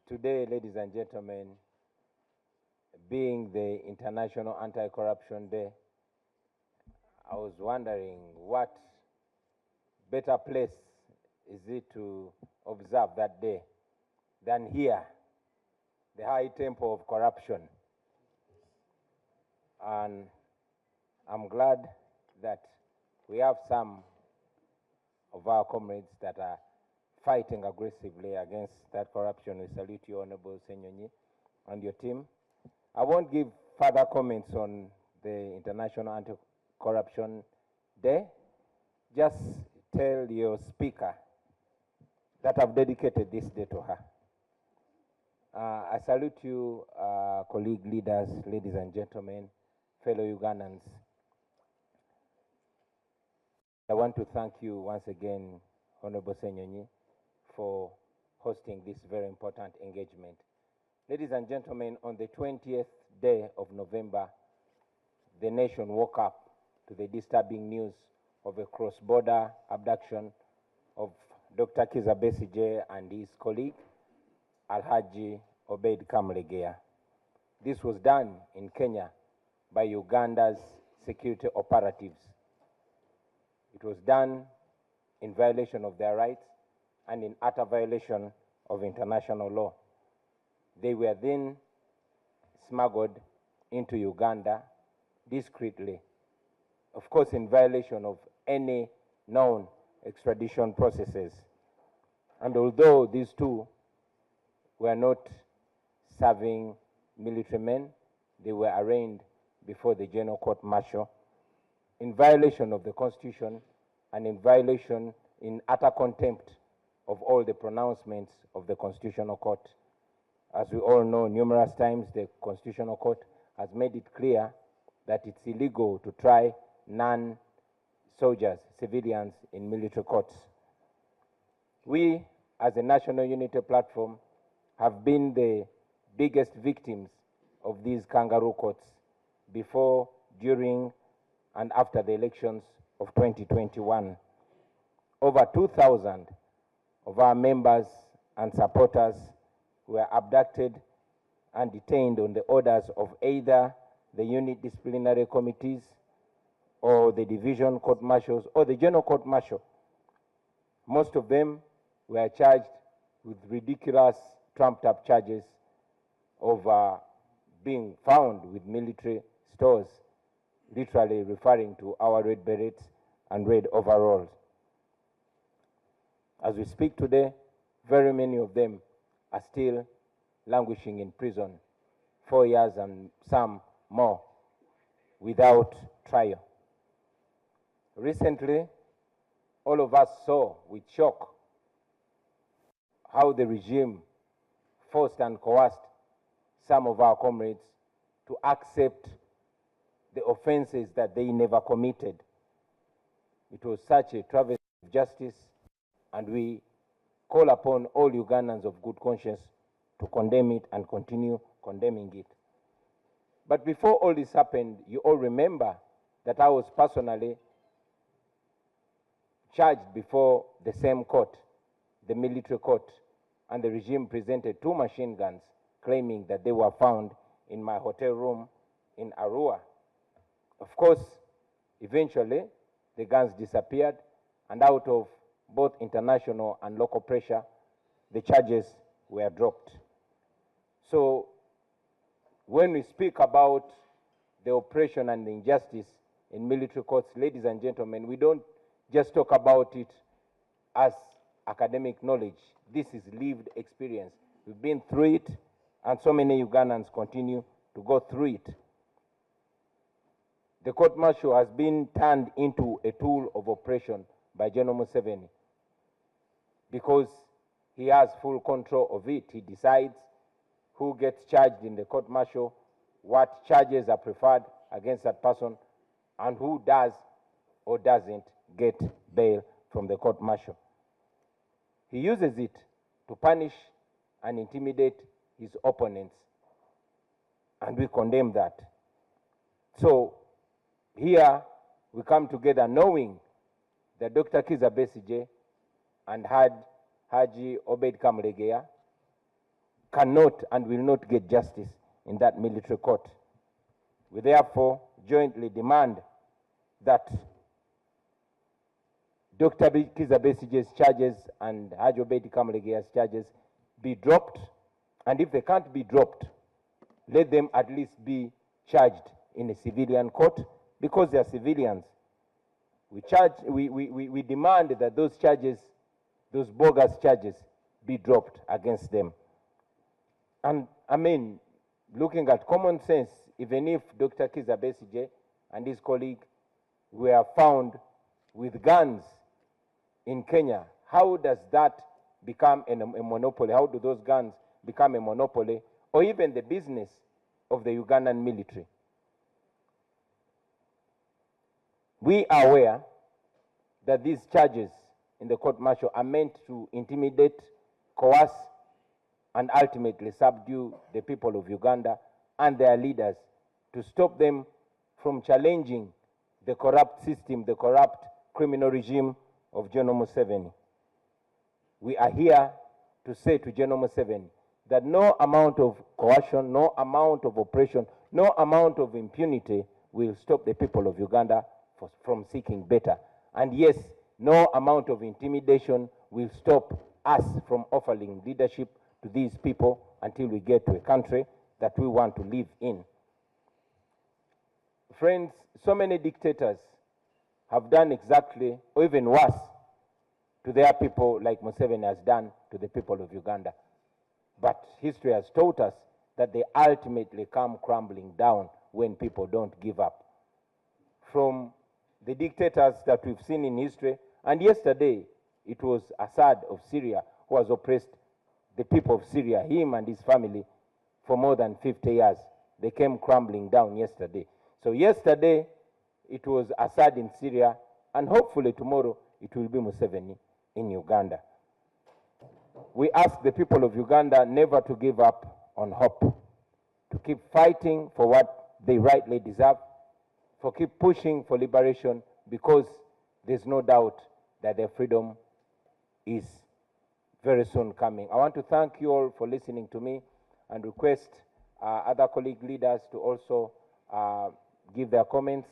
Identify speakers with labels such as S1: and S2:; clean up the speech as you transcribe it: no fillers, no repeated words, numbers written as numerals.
S1: Today, ladies and gentlemen, being the International Anti-Corruption Day, I was wondering what better place is it to observe that day than here, the high temple of corruption. And I'm glad that we have some of our comrades that are fighting aggressively against that corruption. We salute you, Honorable Senyonyi, and your team. I won't give further comments on the International Anti-Corruption Day. Just tell your speaker that I've dedicated this day to her. I salute you, colleague leaders, ladies and gentlemen, fellow Ugandans. I want to thank you once again, Honorable Senyonyi, for hosting this very important engagement. Ladies and gentlemen, on the 20th day of November, the nation woke up to the disturbing news of a cross-border abduction of Dr. Kizza Besigye and his colleague, Alhaji Obeid Kamulegeya. This was done in Kenya by Uganda's security operatives. It was done in violation of their rights and in utter violation of international law. They were then smuggled into Uganda discreetly, of course in violation of any known extradition processes. And although these two were not serving military men, they were arraigned before the General Court Martial in violation of the Constitution and in utter contempt of all the pronouncements of the Constitutional Court. As we all know, numerous times the Constitutional Court has made it clear that it's illegal to try non-soldiers, civilians in military courts. We, as a National Unity Platform, have been the biggest victims of these kangaroo courts before, during, and after the elections of 2021. Over 2,000 of our members and supporters were abducted and detained on the orders of either the unit disciplinary committees or the division court martials or the general court martial. Most of them were charged with ridiculous trumped-up charges of being found with military stores, literally referring to our red berets and red overalls. As we speak today, very many of them are still languishing in prison, 4 years and some more, without trial. Recently, all of us saw with shock how the regime forced and coerced some of our comrades to accept the offenses that they never committed. It was such a travesty of justice, and we call upon all Ugandans of good conscience to condemn it and continue condemning it. But before all this happened, you all remember that I was personally charged before the same court, the military court, and the regime presented 2 machine guns claiming that they were found in my hotel room in Arua. Of course, eventually, the guns disappeared, and out of both international and local pressure, the charges were dropped. So, when we speak about the oppression and the injustice in military courts, ladies and gentlemen, we don't just talk about it as academic knowledge. This is lived experience. We've been through it, and so many Ugandans continue to go through it. The court-martial has been turned into a tool of oppression by General Museveni because he has full control of it. He decides who gets charged in the court martial, what charges are preferred against that person, and who does or doesn't get bail from the court martial. He uses it to punish and intimidate his opponents, and we condemn that. So here we come together knowing that Dr. Kizza Besigye and Haji Obed Kamulegeya cannot and will not get justice in that military court. We therefore jointly demand that Dr. Kizza Besigye's charges and Haji Obed Kamulegeya's charges be dropped, and if they can't be dropped, let them at least be charged in a civilian court, because they are civilians. We demand that those charges, those bogus charges, be dropped against them. And I mean, looking at common sense, even if Dr. Kizza Besigye and his colleague were found with guns in Kenya, how does that become a monopoly? How do those guns become a monopoly, or even the business of the Ugandan military? We are aware that these charges in the court martial are meant to intimidate, coerce, and ultimately subdue the people of Uganda and their leaders, to stop them from challenging the corrupt system, the corrupt criminal regime of General Museveni. We are here to say to General Museveni that no amount of coercion, no amount of oppression, no amount of impunity will stop the people of Uganda from seeking better. And yes, no amount of intimidation will stop us from offering leadership to these people until we get to a country that we want to live in. Friends, so many dictators have done exactly, or even worse, to their people like Museveni has done to the people of Uganda. But history has taught us that they ultimately come crumbling down when people don't give up. From the dictators that we've seen in history, and yesterday it was Assad of Syria who has oppressed the people of Syria, him and his family, for more than 50 years. They came crumbling down yesterday. So yesterday it was Assad in Syria, and hopefully tomorrow it will be Museveni in Uganda. We ask the people of Uganda never to give up on hope, to keep fighting for what they rightly deserve, for keep pushing for liberation, because there's no doubt that their freedom is very soon coming. I want to thank you all for listening to me, and request other colleague leaders to also give their comments.